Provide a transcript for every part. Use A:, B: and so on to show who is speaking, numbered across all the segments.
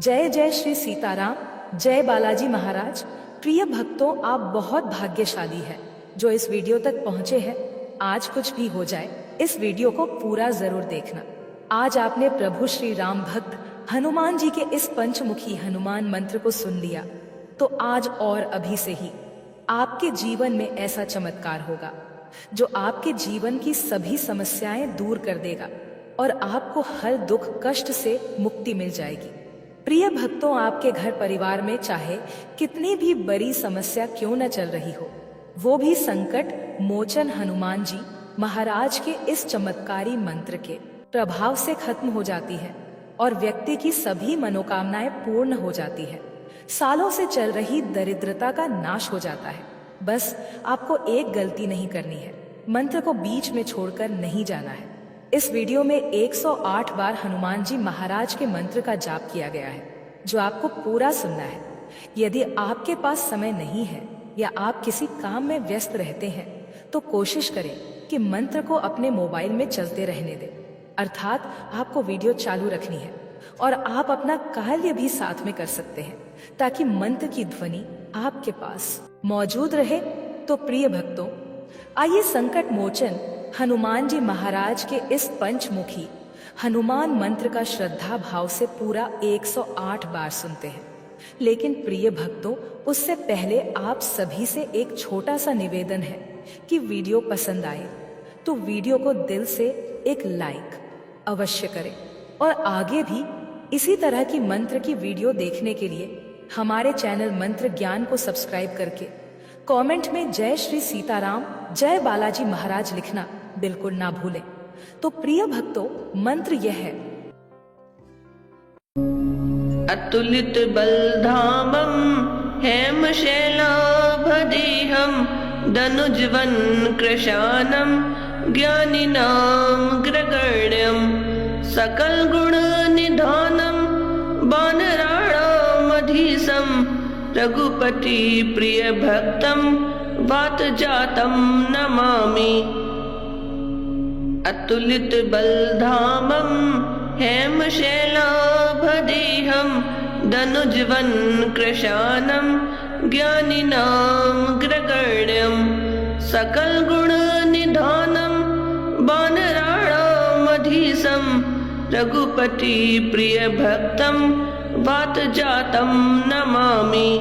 A: जय जय श्री सीताराम, जय बालाजी महाराज। प्रिय भक्तों, आप बहुत भाग्यशाली हैं जो इस वीडियो तक पहुंचे हैं। आज कुछ भी हो जाए, इस वीडियो को पूरा जरूर देखना। आज आपने प्रभु श्री राम भक्त हनुमान जी के इस पंचमुखी हनुमान मंत्र को सुन लिया, तो आज और अभी से ही आपके जीवन में ऐसा चमत्कार होगा जो आपके जीवन की सभी समस्याएं दूर कर देगा और आपको हर दुख कष्ट से मुक्ति मिल जाएगी। प्रिय भक्तों, आपके घर परिवार में चाहे कितनी भी बड़ी समस्या क्यों न चल रही हो, वो भी संकट मोचन हनुमान जी महाराज के इस चमत्कारी मंत्र के प्रभाव से खत्म हो जाती है और व्यक्ति की सभी मनोकामनाएं पूर्ण हो जाती है। सालों से चल रही दरिद्रता का नाश हो जाता है। बस आपको एक गलती नहीं करनी है, मंत्र को बीच में छोड़कर नहीं जाना है। इस वीडियो में 108 बार हनुमान जी महाराज के मंत्र का जाप किया गया है, जो आपको पूरा सुनना है। यदि आपके पास समय नहीं है या आप किसी काम में व्यस्त रहते हैं, तो कोशिश करें कि मंत्र को अपने मोबाइल में चलते रहने दें, अर्थात आपको वीडियो चालू रखनी है और आप अपना कार्य भी साथ में कर सकते हैं, ताकि मंत्र की ध्वनि आपके पास मौजूद रहे। तो प्रिय भक्तों, आइए संकट मोचन हनुमान जी महाराज के इस पंचमुखी हनुमान मंत्र का श्रद्धा भाव से पूरा 108 बार सुनते हैं। लेकिन प्रिय भक्तों, उससे पहले आप सभी से एक छोटा सा निवेदन है कि वीडियो पसंद आए तो वीडियो को दिल से एक लाइक अवश्य करें और आगे भी इसी तरह की मंत्र की वीडियो देखने के लिए हमारे चैनल मंत्र ज्ञान को सब्सक्राइब करके कमेंट में जय श्री सीताराम, जय बालाजी महाराज लिखना बिल्कुल ना भूलें। तो प्रिय भक्तों, मंत्र यह है।
B: अतुलित बलधामं हेमशैलाभदेहं दनुजवन कृशानं ज्ञानिनां ग्रगण्यं सकल गुण निधानं वानराणामधीशं रघुपति प्रिय भक्तं वातजातं नमामि। अतुलित बलधामं हेमशैलाभदेहं दनुजवन कृशानं ज्ञानिनां ग्रगण्यं सकल गुण निधानं वानराणामधीशं रघुपति प्रिय भक्तं वातजातं नमामि।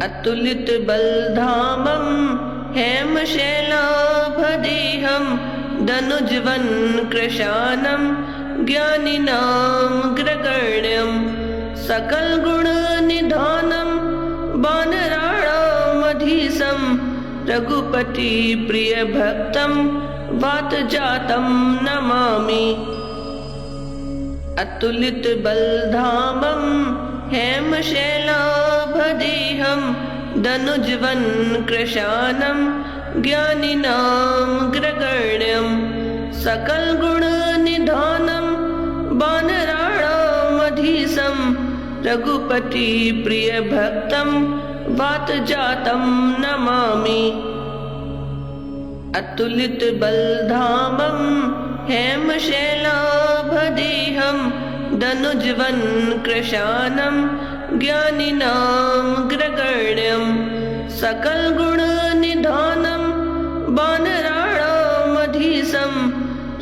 B: अतुलित बलधामं हेमशैलाभदेहं दनुजवन कृशानं ज्ञानिनां ग्रगण्यं सकल गुण निधानं वानराणामधीशं रघुपति प्रिय भक्तं वातजातं नमामि। अतुलित बलधामं हेमशैलाभदेहं दनुजवन कृशानं ज्ञानिनां ग्रगण्यं सकल गुण निधानं वानराणामधीशं रघुपति प्रिय भक्तं वातजातं नमामि। अतुलित बलधामं हेमशैलाभदेहं दनुजवन कृशानं ज्ञानिनां ग्रगण्यं सकल गुण निधानं वानराणामधीशं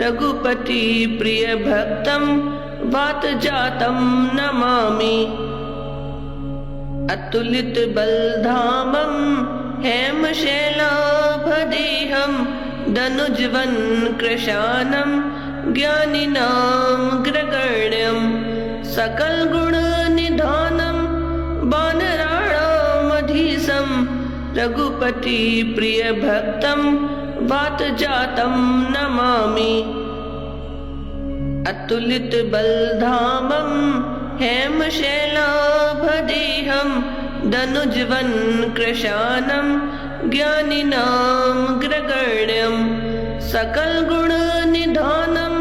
B: रघुपति प्रिय भक्तं वातजातं नमामि। अतुलित बलधामं हेमशैलाभदेहं दनुजवन कृशानं ज्ञानिनां ग्रगण्यं सकल गुण निधानं वानराणामधीशं रघुपति प्रिय भक्तं वातजातं नमामि। अतुलित बलधामं हेमशैलाभदेहं दनुजवन कृशानं ज्ञानिनां ग्रगण्यं सकल गुण निधानं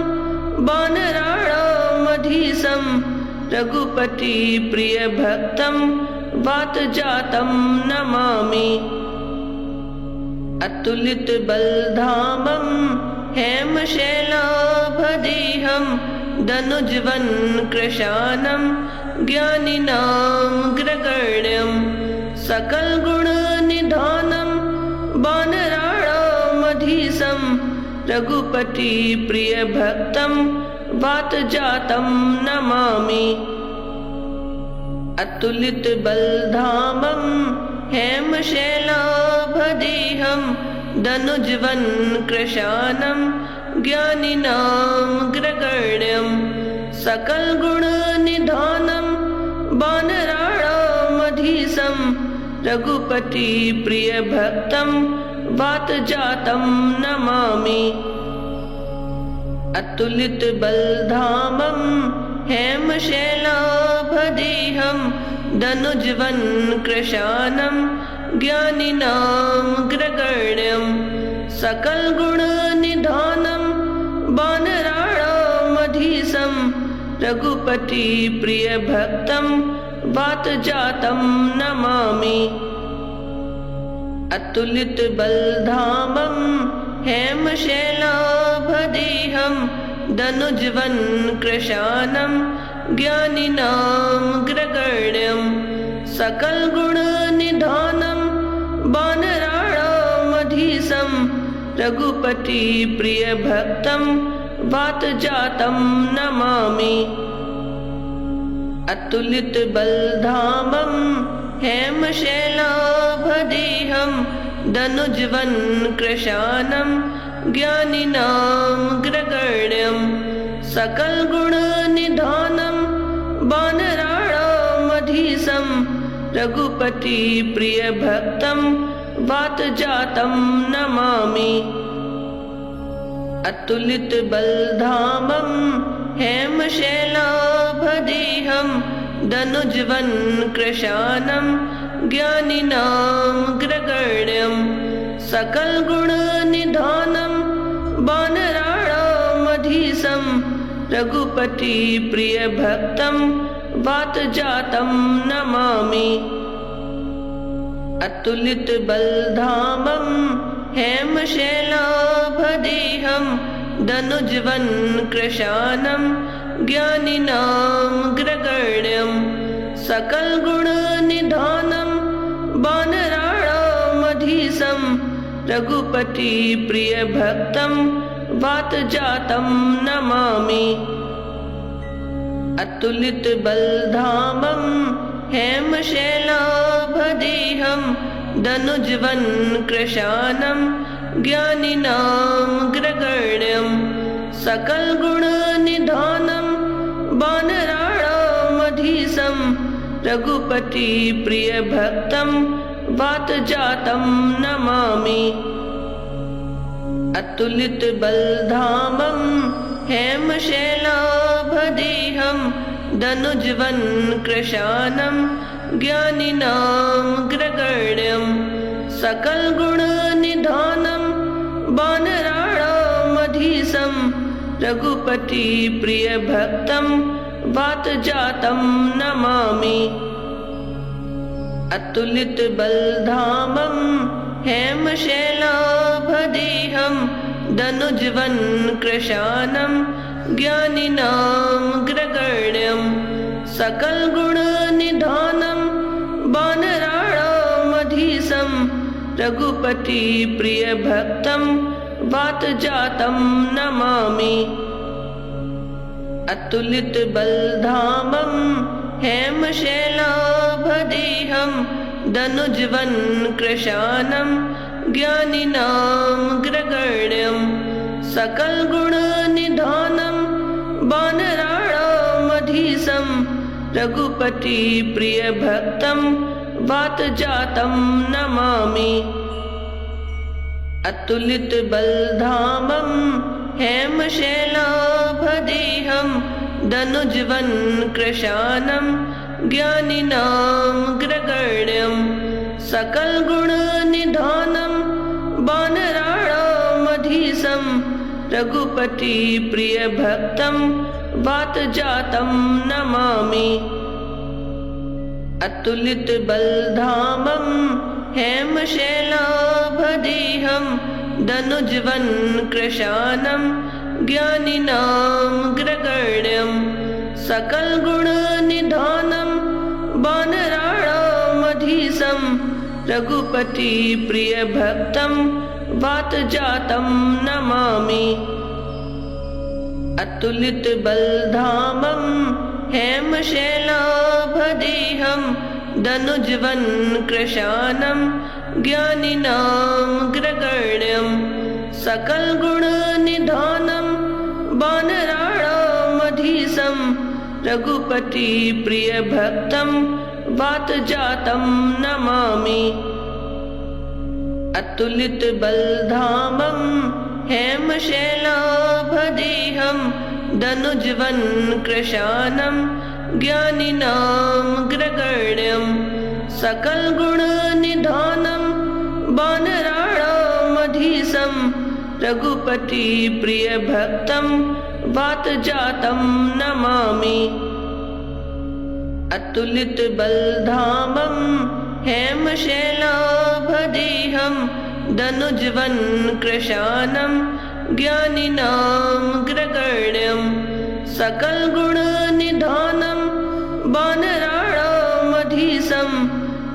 B: वानराणामधीशं रघुपति प्रिय भक्तं वातजातं नमामि। अतुलित बलधामं हेमशैलाभदेहं धनुजवन् कृशानं ज्ञानिनामग्रगण्यं सकलगुणनिधानं वानराणामधीशं रघुपतिप्रियभक्तं वातजातं नमामि। अतुलितबलधामं हेमशैलाभदेहं धनुजवन् कृशानं ज्ञानिनामग्रगण्यं सकलगुणनिधानं वानराणामधीशं रघुपतिप्रियभक्तं वातजातं नमामि। अतुलितबलधामं हेमशैलाभदेहं धनुजवन् कृशानं ज्ञानिनामग्रगण्यं सकलगुणनिधानं वानराणामधीशं रघुपतिप्रियभक्तं वातजातं नमामि। अतुलितबलधामं हेमशैलाभदेहं धनुजवन् कृशानं ज्ञानिनामग्रगण्यं सकलगुणनिधानं वानराणामधीशं रघुपतिप्रियभक्तं वातजातं नमामि। अतुलितबलधामं हेमशैलाभदेहं धनुजवन् कृशानं ज्ञानिनामग्रगण्यं सकलगुणनिधानं वानराणामधीशं रघुपतिप्रियभक्तं वातजातं नमामि। अतुलितबलधामं हेमशैलाभदेहं धनुजवन् कृशानं ज्ञानिनामग्रगण्यं सकलगुणनिधानं वानराणामधीशं रघुपतिप्रियभक्तं वातजातं नमामि। अतुलितबलधामं हेमशैलाभदेहं धनुजवन् कृशानं ज्ञानिनामग्रगण्यं सकलगुणनिधानं वानराणामधीशं रघुपतिप्रियभक्तं वातजातं नमामि। अतुलितबलधामं हेमशैलाभदेहं धनुजवन् कृशानं ज्ञानिनामग्रगण्यं सकलगुणनिधानं वानराणामधीशं रघुपतिप्रियभक्तं वातजातं नमामि। अतुलितबलधामं हेमशैलाभदेहं धनुजवन् कृशानं ज्ञानिनामग्रगण्यं सकलगुणनिधानं वानराणामधीशं रघुपतिप्रियभक्तं वातजातं नमामि। अतुलितबलधामं हेमशैलाभदेहं धनुजवन् कृशानं ज्ञानिनामग्रगण्यं सकलगुणनिधानं वानराणामधीशं रघुपतिप्रियभक्तं वातजातं नमामि। अतुलितबलधामं हेमशैलाभदेहं धनुजवन् कृशानं ज्ञानिनामग्रगण्यं सकलगुणनिधानं वानराणामधीशं रघुपतिप्रियभक्तं वातजातं नमामि। अतुलितबलधामं हेमशैलाभदेहं धनुजवन् कृशानं ज्ञानिनामग्रगण्यं सकलगुणनिधानं वानराणामधीशं रघुपतिप्रियभक्तं वातजातं नमामि। अतुलितबलधामं हेमशैलाभदेहं धनुजवन् कृशानं ज्ञानिनां ग्रगण्यं सकलगुणनिधानं वानराणामधीशं रघुपतिप्रियभक्तं वातजातं नमामि। अतुलितबलधामं हेमशैलाभदेहं दनुजवनकृशानं ज्ञानिनां ग्रगण्यं सकलगुणनिधानं वानराणामधीशं रघुपतिप्रियभक्तं वातजातं नमामि। अतुलितबलधामं हेमशैलाभदेहं दनुजवनकृशानं ज्ञानिनां ग्रगण्यं सकलगुणनिधानं वानराणामधीशं रघुपतिप्रियभक्तं वातजातं नमामि। अतुलितबलधामं हेमशैलाभदेहं दनुजवनकृशानं ज्ञानिनां ग्रगण्यं सकलगुणनिधानं वानराणामधीशं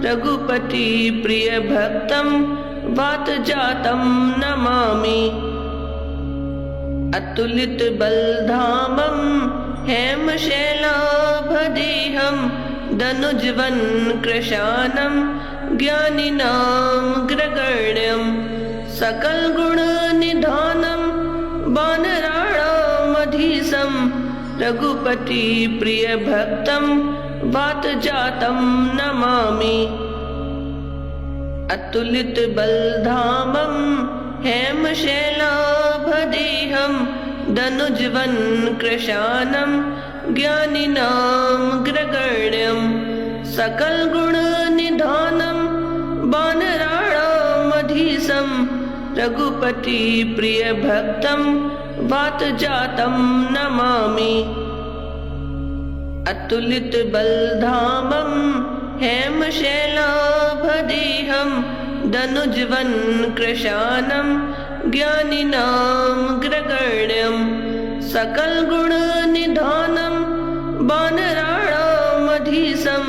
B: रघुपतिप्रियभक्तं वातजातं नमामि। अतुलितबलधामं हेमशैलाभदेहं दनुजवनकृशानं ज्ञानिनां ग्रगण्यं सकलगुणनिधानं वानराणामधीशं रघुपतिप्रियभक्तं वातजातं नमामि। अतुलितबलधामं हेमशैलाभदेहं दनुजवनकृशानं ज्ञानिनां ग्रगण्यं सकलगुणनिधानं वानराणामधीशं रघुपतिप्रियभक्तं वातजातं नमामि। अतुलितबलधामं हेमशैलाभदेहं दनुजवनकृशानं ज्ञानिनां ग्रगण्यं सकलगुणनिधानं वानराणामधीशं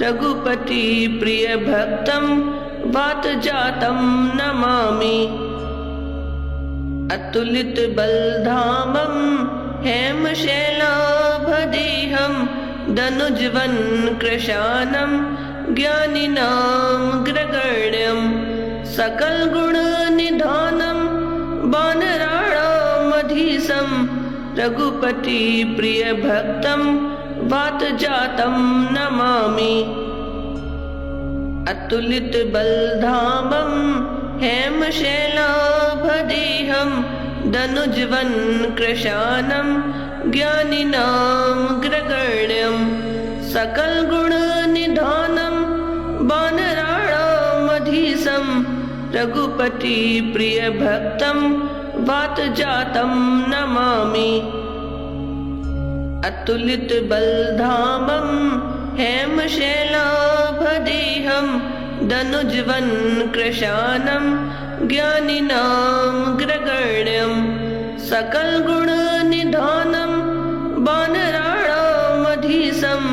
B: रघुपतिप्रियभक्तं वातजातं नमामि। अतुलितबलधामं हेमशैलाभदेहं दनुजवनकृशानं ज्ञानिनां ग्रगण्यं सकलगुणनिधानं वानराणामधीशं रघुपतिप्रियभक्तं वातजातं नमामि। अतुलितबलधामं हेमशैलाभदेहं दनुजवनकृशानं ज्ञानिनां ग्रगण्यं सकलगुणनिधानं वानराणामधीशं रघुपतिप्रियभक्तं वातजातं नमामि। अतुलितबलधामं हेमशैलाभदेहं दनुजवनकृशानं ज्ञानिनां ग्रगण्यं सकलगुणनिधानं वानराणामधीशं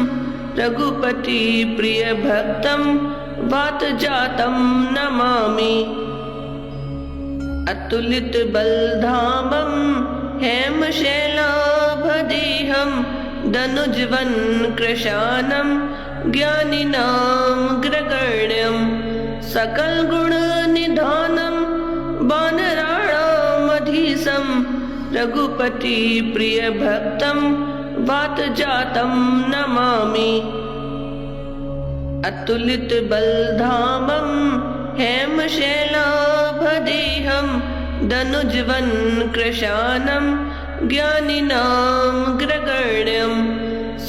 B: रघुपतिप्रियभक्तं वातजातं नमामि। अतुलितबलधामं हेमशैलाभदेहं दनुजवनकृशानं ज्ञानिनां ग्रगण्यं सकलगुणनिधानं वानराणामधीशं रघुपतिप्रियभक्तं वातजातं नमामि। अतुलितबलधामं हेमशैलाभदेहं दनुजवनकृशानं ज्ञानिनां ग्रगण्यं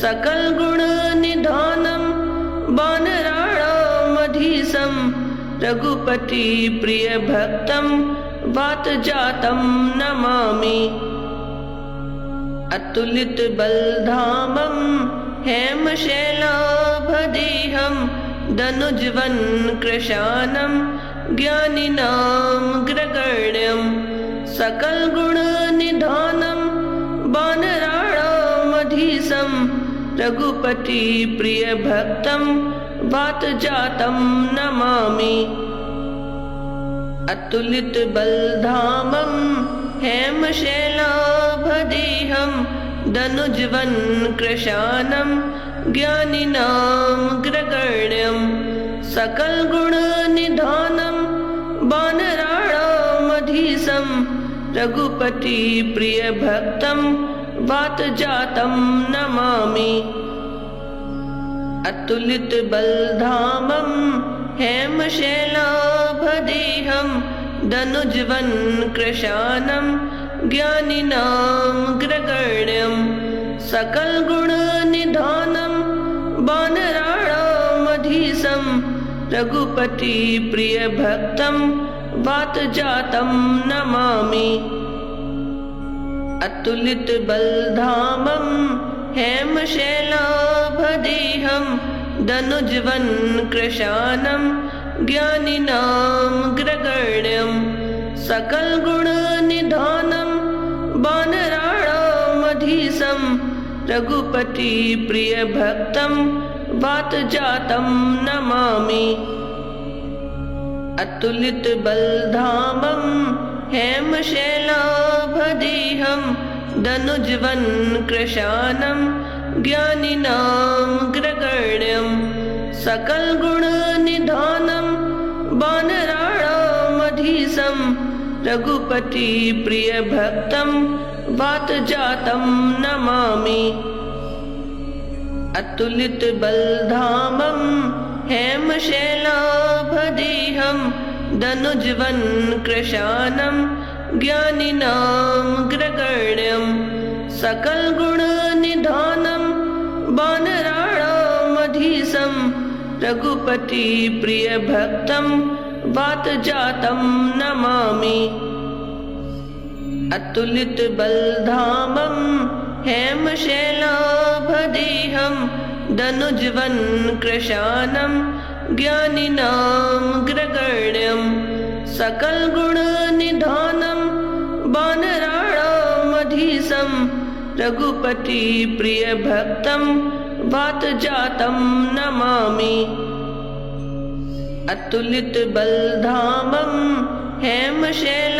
B: सकलगुणनिधानं वानराणामधीशं रघुपतिप्रियभक्तं वातजातं नमामि। अतुलितबलधामं हेमशैलाभदेहं दनुजवनकृशानं ज्ञानिनां ग्रगण्यं सकलगुणनिधानं वानराणामधीशं रघुपति प्रियभक्तं वातजातं नमामि। अतुलितबलधामं हेमशैलाभदेहं दनुजवनकृशानं ज्ञानिनामग्रगण्यं सकलगुणनिधानं वानराणामधीशं रघुपति प्रियभक्तं वातजातं नमामि। अतुलितबलधामं हेमशैलाभदेहं दनुजवनकृशानं ज्ञानिनामग्रगण्यं सकलगुणनिधानं वानराणामधीशं रघुपति प्रियभक्तं वातजातं नमामि। अतुलितबलधामं हेमशैलाभदेहं दनुजवनकृशानं ज्ञानिनामग्रगण्यं सकलगुणनिधानं वानराणामधीशं रघुपति प्रियभक्तं वातजातं नमामि। अतुलितबलधामं हेमशैलाभदेहं दनुजवनकृशानं ज्ञानिनामग्रगण्यं सकलगुणनिधानं वानराणामधीशं रघुपति प्रियभक्तं वातजातं नमामि। अतुलितबलधामं हेमशैलाभदेहं दनुजवनकृशानं ज्ञानिनामग्रगण्यं सकलगुणनिधानं वानराणामधीशं रघुपति प्रियभक्तं वातजातं नमामि। अतुलितबलधामं हेमशैलाभदेहं दनुजवनकृशानं ज्ञानिनामग्रगण्यं सकलगुणनिधानं वानराणामधीशं रघुपति प्रियभक्तं वातजातं नमामि। अतुलितबलधामं हेमशैलाभदेहं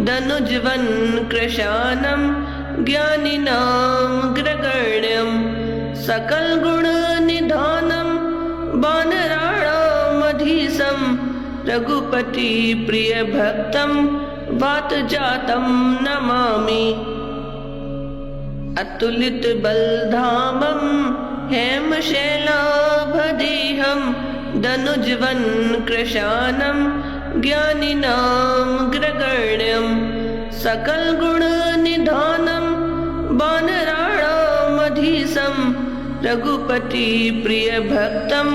B: दनुजवनकृशानं ज्ञानिनामग्रगण्यं सकलगुणनिधानं वानराणामधीशं रघुपति प्रियभक्तं वातजातं नमामि। अतुलितबलधामं हेमशैलाभदेहं दनुजवनकृशानं ज्ञानिनामग्रगण्यं सकलगुणनिधानं वानराणामधीशं रघुपति प्रियभक्तं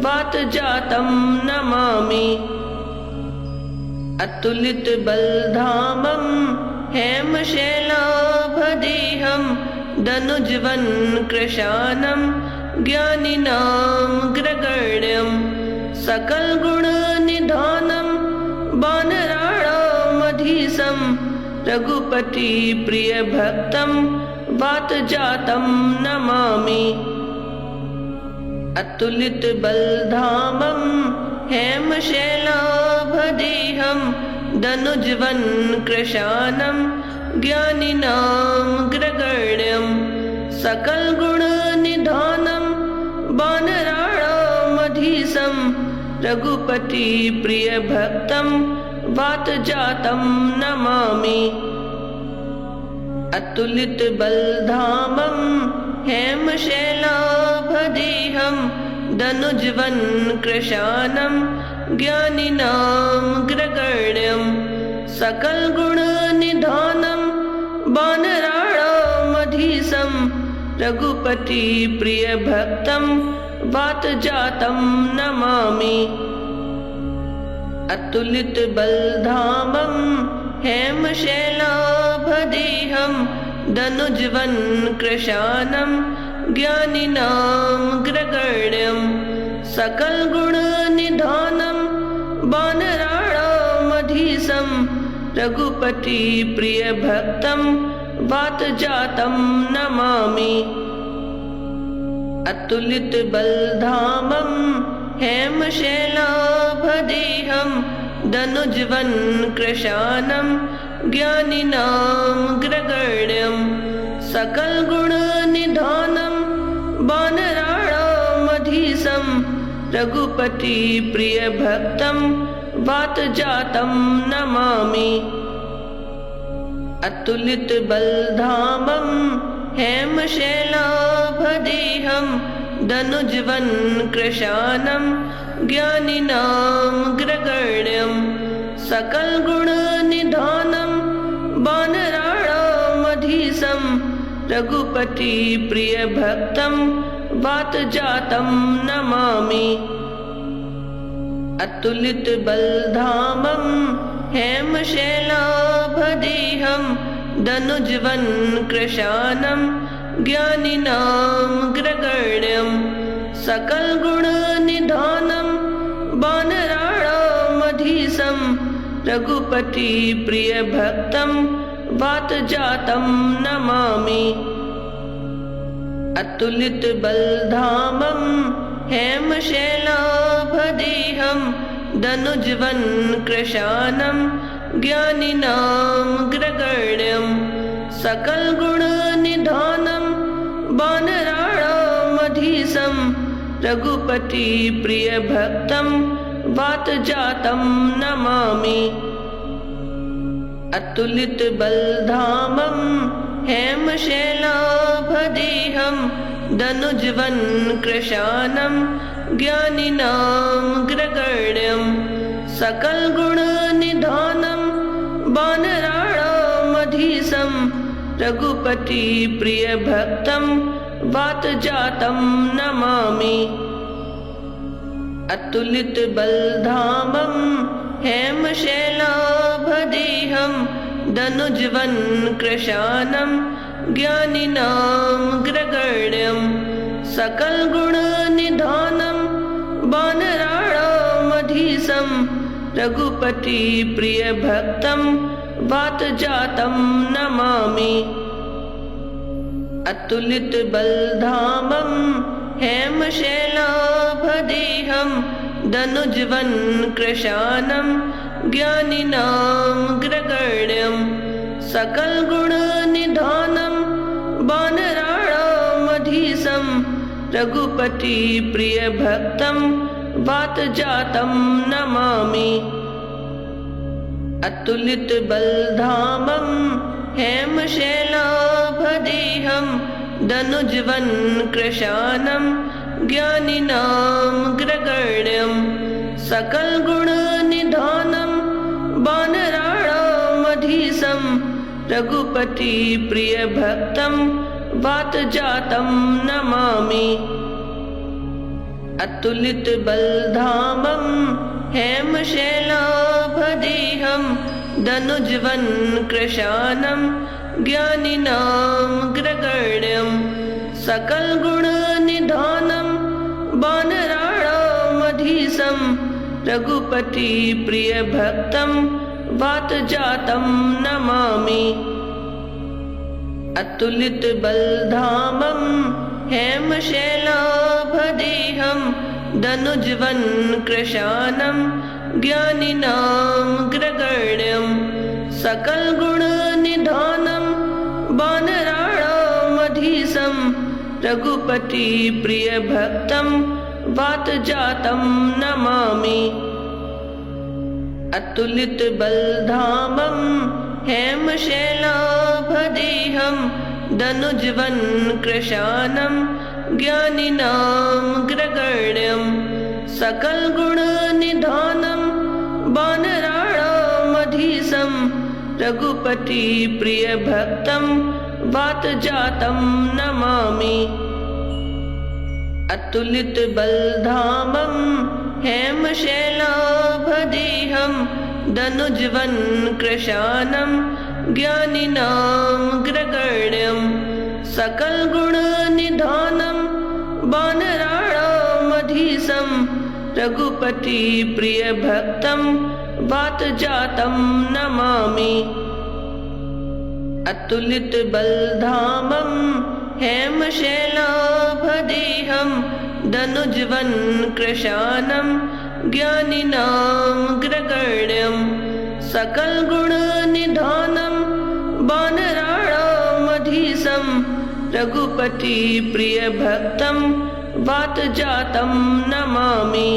B: वातजातं नमामि। अतुलितबलधामं हेमशैलाभदेहं दनुजवनकृशानं ज्ञानिनामग्रगण्यं सकलगुणनिधानं वानराणामधीशं रघुपति प्रियभक्तं वातजातं नमामि। अतुलितबलधामं हेमशैलाभदेहं दनुजवनकृशानं ज्ञानिनामग्रगण्यं सकलगुणनिधानं वानराणामधीशं रघुपति प्रियभक्तं वातजातं नमामि। अतुलितबलधामं हेमशैलाभदेहं दनुजवनकृशानं ज्ञानिनामग्रगण्यं सकलगुणनिधानं वानराणामधीशं रघुपति प्रियभक्तं वातजातं नमामि। अतुलितबलधामं हेमशैलाभदेहं दनुजवनकृशानं ज्ञानिनामग्रगण्यं सकलगुणनिधानं वानराणामधीशं रघुपति प्रिय भक्तं वातजातं नमामि। अतुलित बलधामं हेमशैलाभदेहं दनुजवन कृशानं ज्ञानिनामग्रगण्यं सकल गुण निधानं वानराणामधीशं रघुपति प्रिय भक्तं वातजातं नमामि। अतुलित बलधामं हेमशैलाभदेहं दनुजवन कृशानं ज्ञानिनामग्रगण्यं सकल गुण निधानं वानराणामधीशं रघुपति प्रिय भक्तं वातजातं नमामि। अतुलित बलधामं हेमशैलाभदेहं दनुजवन कृशानं ज्ञानिनामग्रगण्यं सकल गुण निधानं वानराणामधीशं रघुपति प्रिय भक्तं वातजातं नमामि। अतुलित बलधामं हेमशैलाभदेहं दनुजवन कृशानं ज्ञानिनामग्रगण्यं सकल गुण निधानं वानराणामधीशं रघुपति प्रिय भक्तं वातजातं नमामि। अतुलित बलधामं हेमशैलाभदेहं दनुजवन कृशानं ज्ञानिनामग्रगण्यं सकल गुण निधानं वानराणामधीशं रघुपति प्रिय भक्तं वातजातं नमामि। अतुलित बलधामं हेमशैलाभदेहं दनुजवन कृशानं ज्ञानिनामग्रगण्यं सकल गुण निधानं वानराणामधीशं रघुपति प्रिय भक्तं वातजातं नमामि। अतुलित बलधामं हेमशैलाभदेहं दनुजवन कृशानं ज्ञानिनामग्रगण्यं सकल गुण निधानं वानराणामधीशं रघुपति प्रिय भक्तं वातजातं नमामि। अतुलित बलधामं हेमशैलाभदेहं दनुजवन कृशानं ज्ञानिनामग्रगण्यं सकल गुण निधानं वानराणामधीशं रघुपति प्रिय भक्तं वातजातं नमामि। अतुलित बलधामं हेमशैलाभदेहं दनुजवन कृशानं ज्ञानिनामग्रगण्यं सकल गुण निधानं वानराणामधीशं रघुपति प्रिय भक्तं वातजातं नमामि। अतुलित बलधामं हेमशैलाभदेहं दनुजवन कृशानं ज्ञानिनामग्रगण्यं सकल गुण निधानं वानराणामधीशं रघुपति प्रिय भक्तं वातजातं नमामि। अतुलित बलधामं हेमशैलाभदेहं दनुजवन कृशानं ज्ञानिनामग्रगण्यं सकल गुण निधानं वानराणामधीशं रघुपति प्रिय भक्तं वातजातं नमामि। अतुलित बलधामं हेमशैलाभदेहं दनुजवन कृशानं ज्ञानिनामग्रगण्यं सकल गुण निधानं वानराणामधीशं रघुपति प्रिय भक्तं वातजातं नमामि। अतुलितबलधामं हेमशैलाभदेहं दनुजवनकृशानं ज्ञानिनामग्रगण्यं सकलगुणनिधानं वानराणामधीशं रघुपतिप्रियभक्तं वातजातं नमामि।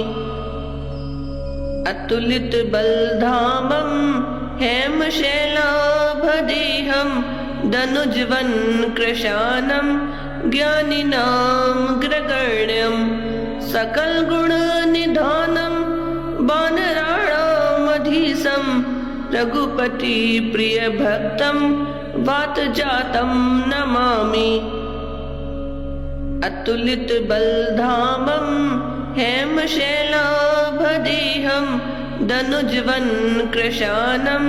B: अतुलितबलधामं हेमशैलाभदेहं दनुजवनकृशानं ज्ञानिनामग्रगण्यं सकलगुणनिधानं वानराणामधीशं रघुपतिप्रियभक्तं वातजातं नमामि। अतुलितबलधामं हेमशैलाभदेहं दनुजवनकृशानं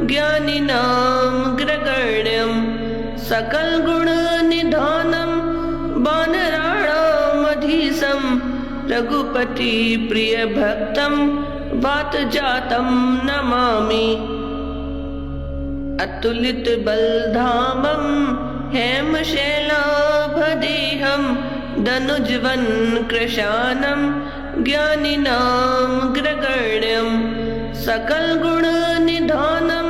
B: ज्ञानिनामग्रगण्यं सकलगुणनिधानं वानराणामधीशं रघुपतिप्रियभक्तं वातजातं नमामि। अतुलितबलधामं हेमशैलाभदेहं दनुजवनकृशानं ज्ञानिनामग्रगण्यं सकलगुणनिधानं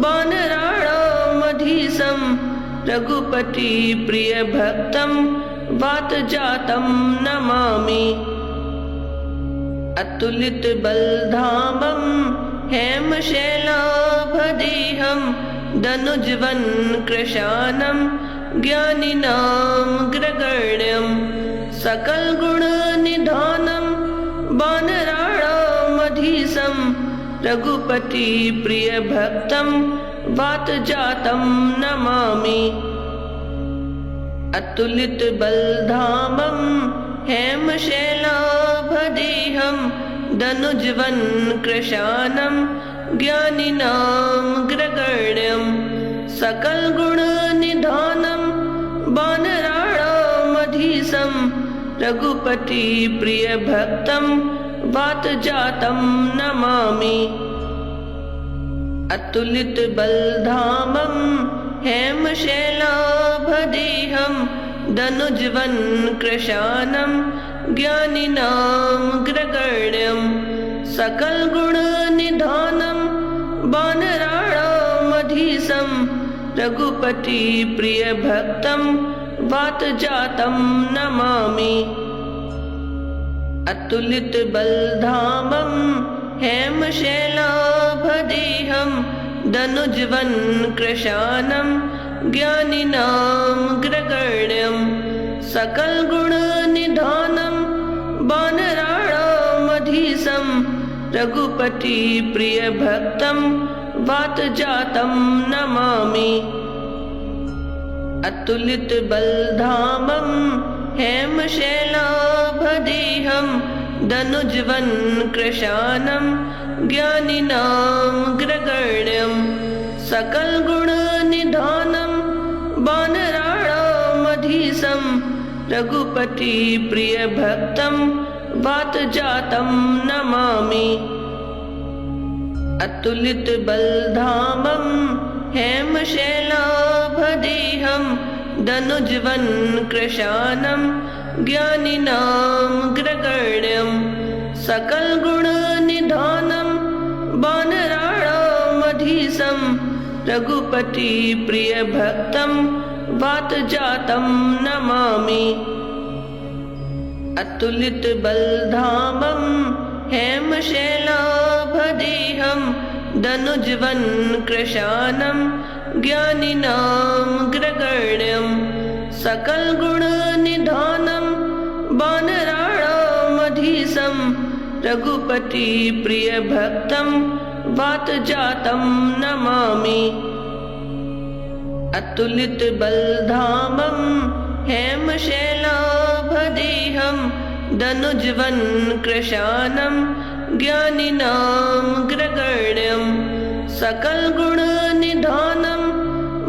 B: वानराणामधीशं रघुपतिप्रियभक्तं वातजातं नमामि। अतुलितबलधामं हेमशैलाभदेहं दनुजवनकृशानं ज्ञानिनामग्रगण्यं सकलगुणनिधानं वानराणामधीशं रघुपतिप्रियभक्तं वातजातं नमामि। अतुलितबलधामं हेमशैलाभदेहं दनुजवनकृशानं ज्ञानिनामग्रगण्यं सकलगुणनिधानं वानराणामधीशं रघुपतिप्रियभक्तं वातजातं नमामि। अतुलितबलधामं हेमशैलाभदेहं दनुजवनकृशानं ज्ञानिनामग्रगण्यं सकलगुणनिधानं वानराणामधीशं रघुपतिप्रियभक्तं वातजातं नमामि। अतुलितबलधामं हेमशैलाभदेहं दनुजवनकृशानं ज्ञानिनामग्रगण्यं सकलगुणनिधानं वानराणामधीशं रघुपतिप्रियभक्तं वातजातं नमामि। अतुलितबलधामं हेमशैलाभदेहं दनुजवनकृशानं ज्ञानिनामग्रगण्यं सकलगुणनिधानं वानराणामधीशं रघुपतिप्रियभक्तं वातजातं नमामि। अतुलितबलधामं हेमशैलाभदेहं दनुजवनकृशानं ज्ञानिनामग्रगण्यं सकलगुणनिधानं वानराणामधीशं रघुपतिप्रियभक्तं वातजातं नमामि। अतुलितबलधामं हेमशैलाभदेहं दनुजवनकृशानं ज्ञानिनामग्रगण्यं सकलगुणनिधानं वानराणामधीशं रघुपतिप्रियभक्तं वातजातं नमामि। अतुलितबलधामं हेमशैलाभदेहं दनुजवनकृशानं ज्ञानिनामग्रगण्यं सकलगुणनिधानं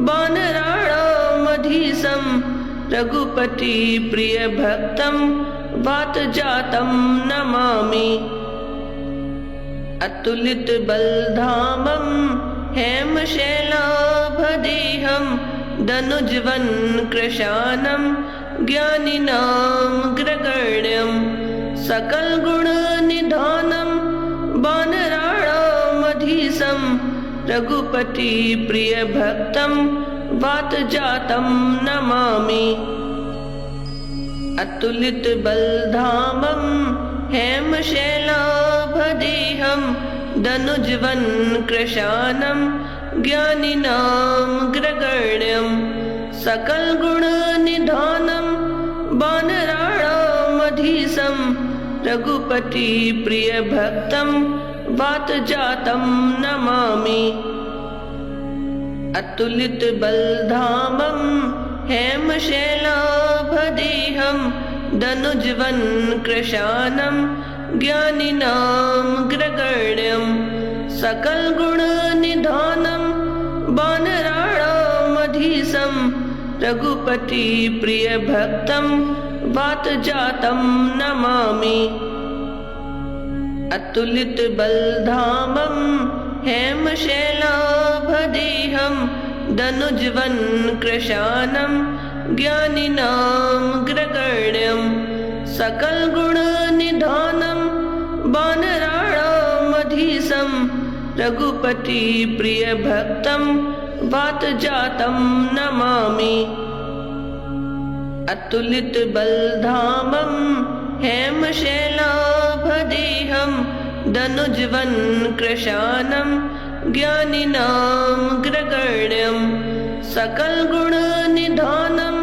B: वानराणामधीशं रघुपतिप्रियभक्तं वातजातं नमामि। अतुलितबलधामं हेमशैलाभदेहं दनुजवन्कृशानं ज्ञानिनामग्रगण्यं सकलगुणनिधानं वानराणामधीशं रघुपतिप्रियभक्तं वातजातं नमामि। अतुलितबलधामं हेमशैलाभदेहं दनुजवन्कृशानं ज्ञानिनामग्रगण्यं सकलगुणनिधानं वानराणामधीशं रघुपतिप्रियभक्तं वातजातं नमामि। अतुलितबलधामं हेमशैलाभदेहं दनुजवन्कृशानं ज्ञानिनामग्रगण्यं सकलगुणनिधानं वानराणामधीशं रघुपतिप्रियभक्तं वातजातं नमामि। अतुलितबलधामं हेमशैलाभदेहं दनुजवन्कृशानं ज्ञानिनामग्रगण्यं सकलगुणनिधानं वानराणामधीशं रघुपतिप्रियभक्तं वातजातं नमामि। अतुलितबलधामं हेमशैलाभदेहं दनुजवन्कृशानं ज्ञानिनामग्रगण्यं सकलगुणनिधानं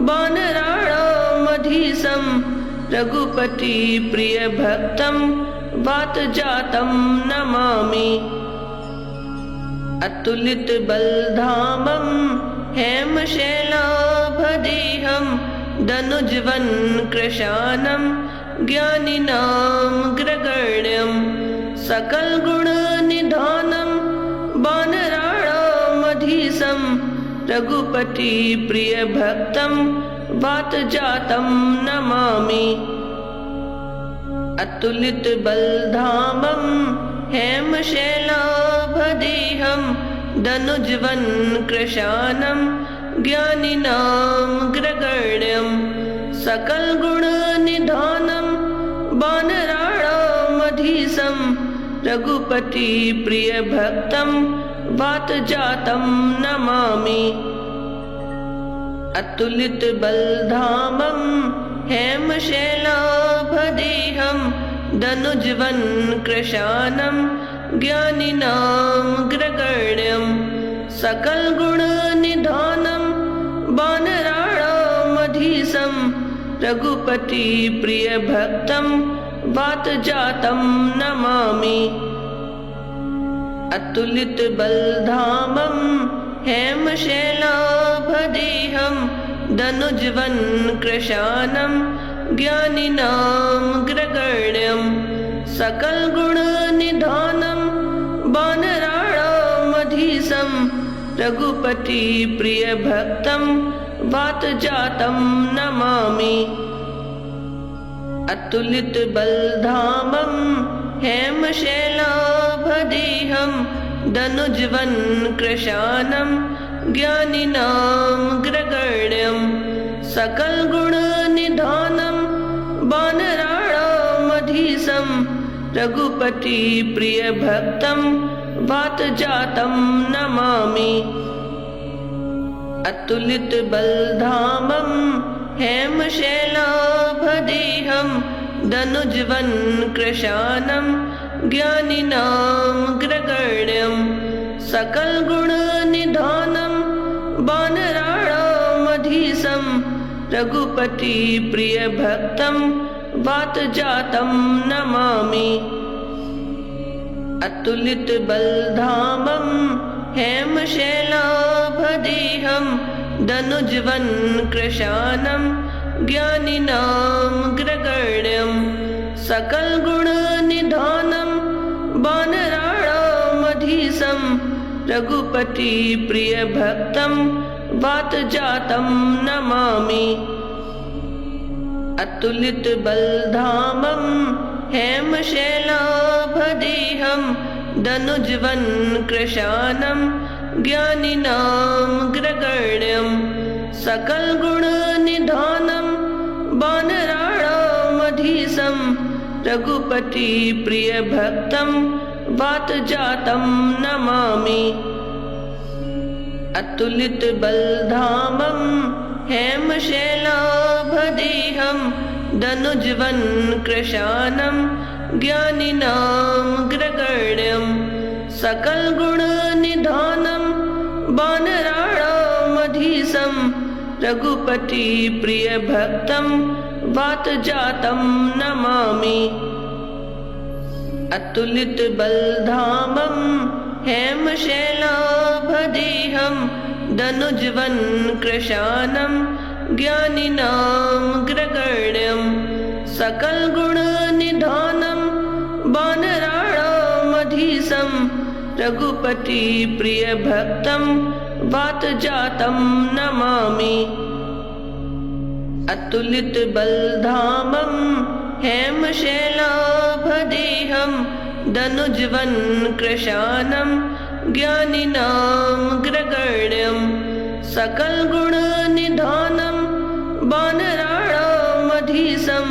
B: वानराणामधीशं रघुपतिप्रियभक्तं वातजातं नमामि। अतुलितबलधामं हेमशैलाभदेहं दनुजवन्कृशानं ज्ञानिनामग्रगण्यं सकलगुणनिधानं वानराणामधीशं रघुपतिप्रियभक्तं वातजातं नमामि। अतुलितबलधामं हेमशैलाभदेहं दनुजवन्कृशानं ज्ञानिनामग्रगण्यं सकलगुणनिधानं वानराणामधीशं रघुपतिप्रियभक्तं वातजातं नमामि। अतुलितबलधामं हेमशैलाभदेहं दनुजवन्कृशानं ज्ञानिनामग्रगण्यं सकलगुणनिधानं वानराणामधीशं रघुपतिप्रियभक्तं वातजातं नमामि। अतुलितबलधामं हेमशैलाभदेहं दनुजवन्कृशानं ज्ञानिनामग्रगण्यं सकलगुणनिधानं वानराणामधीशं रघुपतिप्रियभक्तं वातजातं नमामि। अतुलितबलधामं हेमशैलाभदेहं दनुजवन्कृशानं ज्ञानिनामग्रगण्यं सकलगुणनिधानं वानराणामधीशं रघुपतिप्रियभक्तं वातजातं नमामि। अतुलितबलधामं हेमशैलाभदेहं दनुजवन्कृशानं ज्ञानिनामग्रगण्यं सकलगुणनिधानं वानराणामधीशं रघुपतिप्रियभक्तं वातजातं नमामि। अतुलितबलधामं हेमशैलाभदेहं दनुजवन्कृशानं ज्ञानिनामग्रगण्यं सकलगुणनिधानं वानराणामधीशं रघुपतिप्रियभक्तं वातजातं नमामि। अतुलितबलधामं हेमशैलाभदेहं दनुज्वन् कृशानं ज्ञानिनामग्रगण्यं सकलगुणनिधानं वानराणामधीशं रघुपतिप्रियभक्तं वातजातं नमामि। अतुलितबलधामं हेमशैलाभदेहं दनुज्वन् कृशानं ज्ञानिनामग्रगण्यं सकलगुणनिधानं वानराणामधीशं रघुपतिप्रियभक्तं वातजातं नमामि। अतुलितबलधामं हेमशैलाभदेहं दनुज्वन् कृशानं ज्ञानिनामग्रगण्यं सकलगुणनिधानं वानराणामधीशं रघुपतिप्रियभक्तं वातजातं नमामि। अतुलितबलधामं हेमशैलाभदेहं दनुज्वन् कृशानं ज्ञानिनामग्रगण्यं सकलगुणनिधानं वानराणामधीशं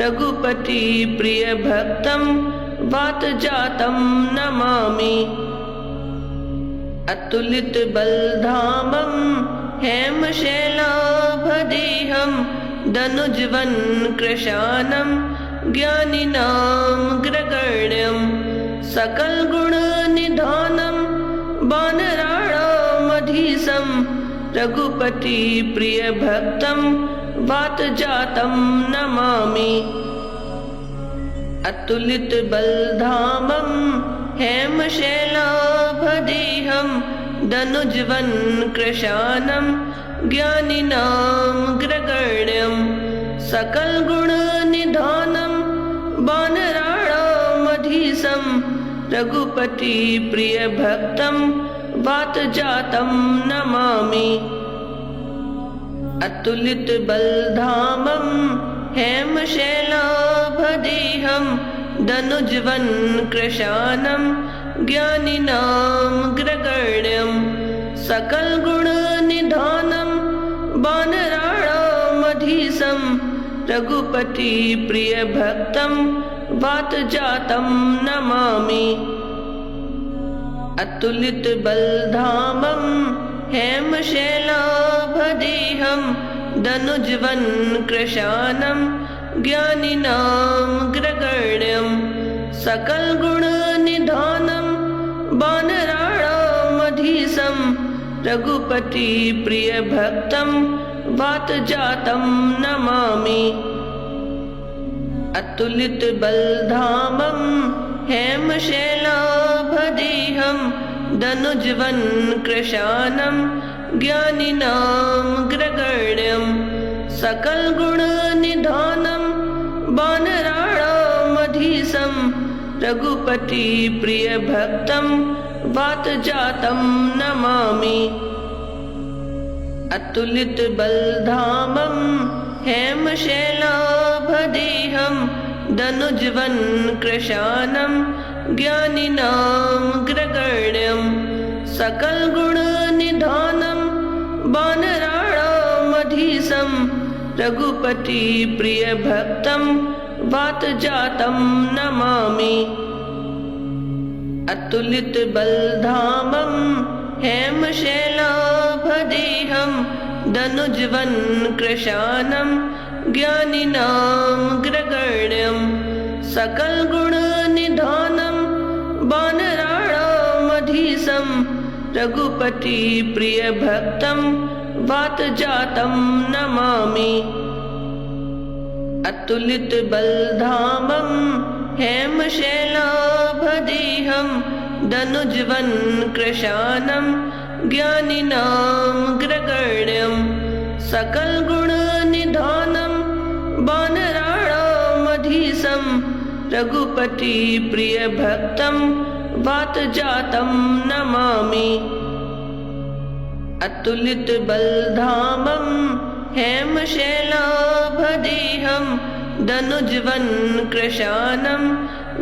B: रघुपतिप्रियभक्तं वातजातं नमामि। अतुलितबलधामं हेमशैलाभदेहं दनुज्वन् कृशानं ज्ञानिनामग्रगण्यं सकलगुणनिधानं वानराणामधीशं रघुपतिप्रियभक्तं वातजातं नमामि। अतुलितबलधामं हेमशैलाभदेहं दनुज्वन् कृशानं ज्ञानिनामग्रगण्यं सकलगुणनिधानं वानराणामधीशं रघुपतिप्रियभक्तं वातजातं नमामि। अतुलितबलधामं हेमशैलाभदेहं दनुज्वन् कृशानं ज्ञानिनामग्रगण्यं सकलगुणनिधानं वानराणामधीशं रघुपतिप्रियभक्तं वातजातं नमामि। अतुलितबलधामं हेमशैलाभदेहं दनुज्वन् कृशानं ज्ञानिनामग्रगण्यं सकलगुणनिधानं वानराणामधीशं रघुपतिप्रियभक्तं वातजातं नमामि। अतुलितबलधामं हेमशैलाभदेहं दनुज्वन् कृशानं ज्ञानिनामग्रगण्यं सकलगुणनिधानं वानराणामधीशं रघुपतिप्रियभक्तं वातजातं नमामि। अतुलितबलधामं हेमशैलाभदेहं दनुज्वन् कृशानं ज्ञानिनामग्रगण्यं सकलगुणनिधानं वानराणामधीशं रघुपतिप्रियभक्तं वातजातं नमामि। अतुलितबलधामं हेमशैलाभदेहं दनुज्वन् कृशानं ज्ञानिनामग्रगण्यं सकलगुणनिधानं वानराणामधीशं रघुपतिप्रियभक्तं वातजातं नमामि। अतुलितबलधामं हेमशैलाभदेहं दनुज्वन् कृशानं ज्ञानिनामग्रगण्यं सकलगुणनिधानं वानराणामधीशं रघुपतिप्रियभक्तं वातजातं नमामि। अतुलितबलधामं हेमशैलाभदेहं दनुजवन्कृशानं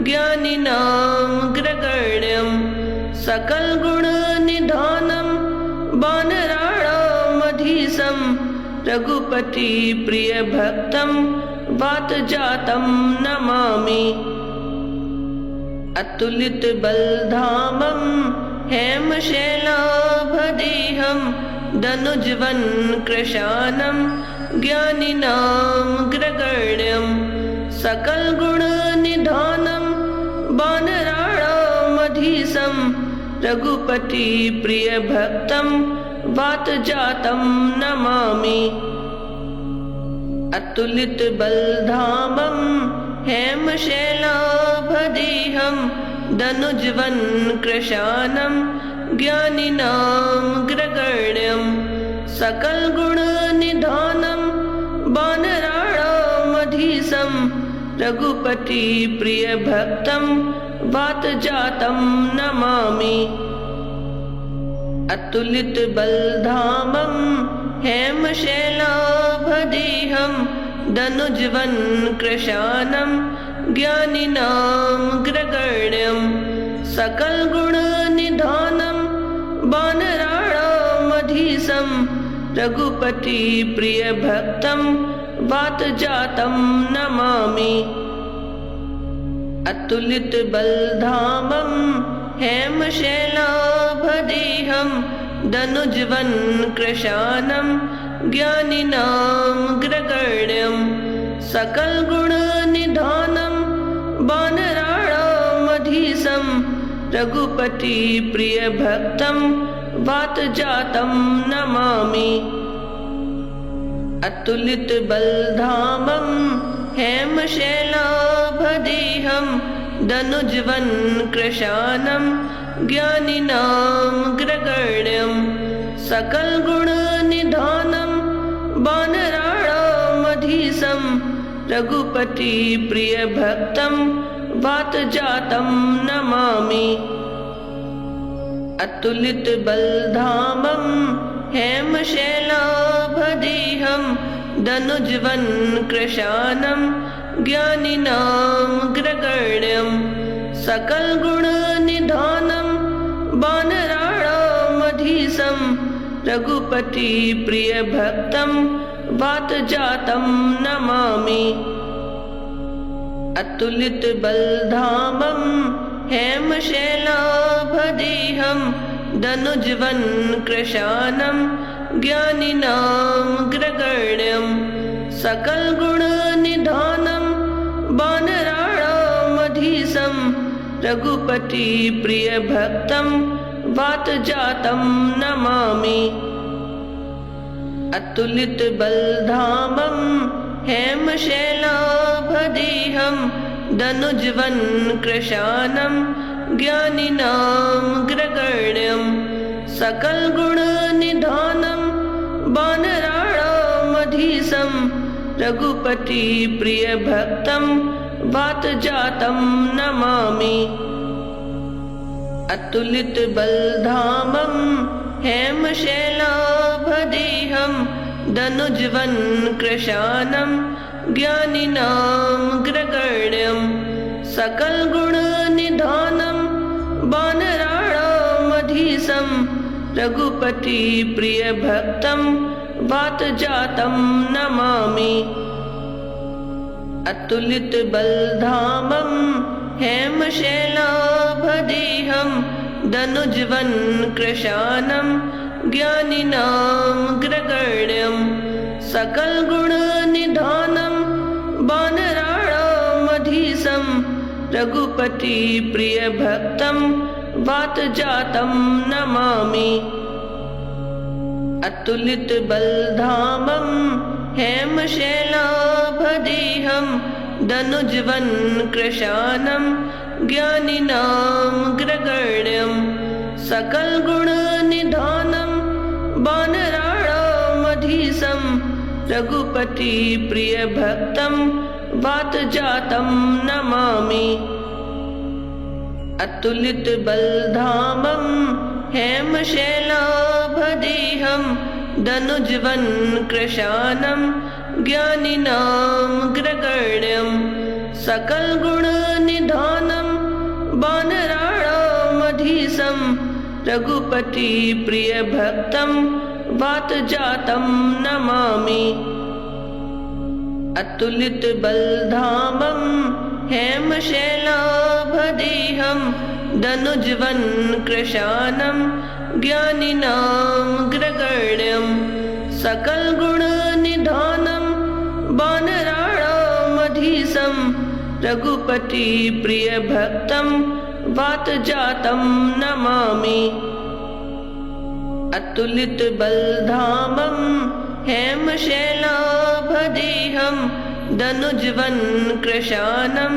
B: ज्ञानिनामग्रगण्यं सकलगुणनिधानं वानराणामधीशं रघुपतिप्रियभक्तं वातजातं नमामि। अतुलितबलधामं हेमशैलाभदेहं दनुजवन्कृशानं ज्ञानिनामग्रगण्यं सकलगुणनिधानं वानराणामधीशं रघुपतिप्रियभक्तं वातजातं नमामि। अतुलितबलधामं हेमशैलाभदेहं दनुजवन्कृशानं ज्ञानिनामग्रगण्यं सकलगुणनिधानं वानराणामधीशं रघुपतिप्रियभक्तं वातजातं नमामि। अतुलितबलधामं हेमशैलाभदेहं दनुजवन्कृशानं ज्ञानिनामग्रगण्यं सकलगुणनिधानं वानराणामधीशं रघुपतिप्रियभक्तं वातजातं नमामि। अतुलितबलधामं हेमशैलाभदेहं दनुजवन्कृशानं ज्ञानिनामग्रगण्यं सकलगुणनिधानं वानराणामधीशं रघुपतिप्रियभक्तं वातजातं नमामि। अतुलितबलधामं हेमशैलाभदेहं दनुजवन्कृशानं ज्ञानिनामग्रगण्यं सकलगुणनिधानं वानराणामधीशं रघुपतिप्रियभक्तं वातजातं नमामि। अतुलितबलधामं हेमशैलाभदेहं दनुजवन्कृशानं ज्ञानिनामग्रगण्यं सकलगुणनिधानं वानराणामधीशं रघुपतिप्रियभक्तं वातजातं नमामि। अतुलितबलधामं हेमशैलाभदेहं दनुजवन्कृशानं ज्ञानिनामग्रगण्यं सकलगुणनिधानं वानराणामधीशं रघुपतिप्रियभक्तं वातजातं नमामि। अतुलितबलधामं हेमशैलाभदेहं दनुजवन्कृशानं ज्ञानिनामग्रगण्यं सकलगुणनिधानं वानराणामधीशं रघुपतिप्रियभक्तं वातजातं नमामि। अतुलितबलधामं हेमशैलाभदेहं दनुजवन्कृशानं ज्ञानिनामग्रगण्यं सकलगुणनिधानं वानराणामधीशं रघुपतिप्रियभक्तं वातजातं नमामि। अतुलितबलधामं हेमशैलाभदेहं दनुजवन्कृशानं ज्ञानिनामग्रगण्यं सकलगुणनिधानं वानराणामधीशं रघुपतिप्रियभक्तं वातजातं नमामि। अतुलितबलधामं हेमशैलाभदेहं दनुजवन्कृशानं ज्ञानिनामग्रगण्यं सकलगुणनिधानं वानराणामधीशं रघुपतिप्रियभक्तं वातजातं नमामि। अतुलितबलधामं हेमशैलाभदेहं दनुजवन्कृशानं ज्ञानिनामग्रगण्यं सकलगुणनिधानं वानराणामधीशं रघुपतिप्रियभक्तं वातजातं नमामि। अतुलितबलधामं हेमशैलाभदेहं दनुजवनकृशानं ज्ञानिनामग्रगण्यं सकलगुणनिधानं वानराणामधीशं रघुपतिप्रियभक्तं वातजातं नमामि। अतुलितबलधामं हेमशैलाभदेहं दनुजवनकृशानं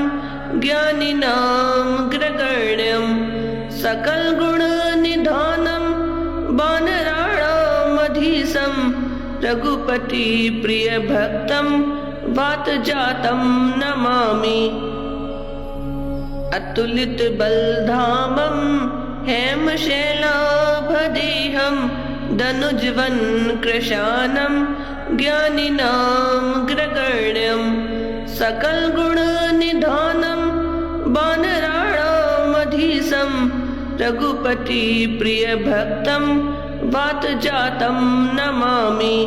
B: ज्ञानिनामग्रगण्यं सकलगुणनिधानं वानराणामधीशं रघुपतिप्रियभक्तं वातजातं नमामि। अतुलितबलधामं हेमशैलाभदेहं दनुजवनकृशानं ज्ञानिनामग्रगण्यं सकलगुणनिधानं वानराणामधीशं रघुपतिप्रियभक्तं वातजातं नमामि। अतुलितबलधामं हेमशैलाभदेहं दनुजवनकृशानं ज्ञानिनामग्रगण्यं सकलगुणनिधानं वानराणामधीशं रघुपतिप्रियभक्तं वातजातं नमामि।